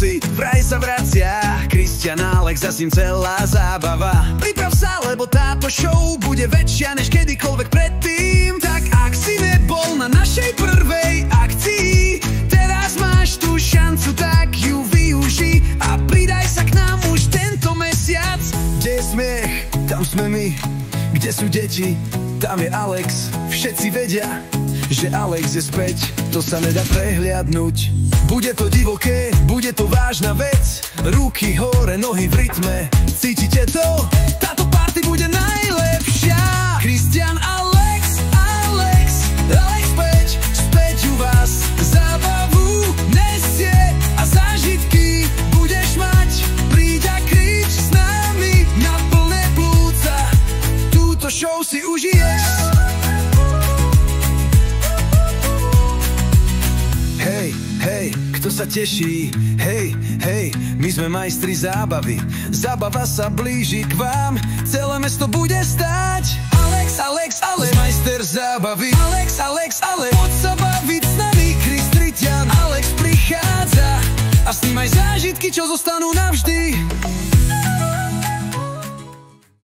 noci vraj sa vracia Kristian Alex a s ním celá zábava. Priprav sa, lebo táto show bude väčšia než kedykoľvek predtým. Tak ak si nebol na našej prvej akcii, teraz máš tú šancu, tak ju využij a pridaj sa k nám už tento mesiac. Kde je smiech, tam sme my. Kde sú deti, tam je Alex. Všetci vedia, že Alex je späť, to sa nedá prehliadnúť. Bude to divoké, bude to vážna vec. Ruky hore, nohy v rytme. Cítite to? Táto party bude najlepšia. Kristian Alex, Alex späť, späť u vás. Zábavu nesie a zážitky budeš mať. Príď a krič s nami na plné plúca. Túto show si užiješ. Hej, kto sa teší? Hej, my sme majstri zábavy. Zábava sa blíži k vám, celé mesto bude stáť. Alex, majster zábavy. Alex, poď sa baviť s nami. Kristian Alex prichádza a s ním aj zážitky, čo zostanú navždy.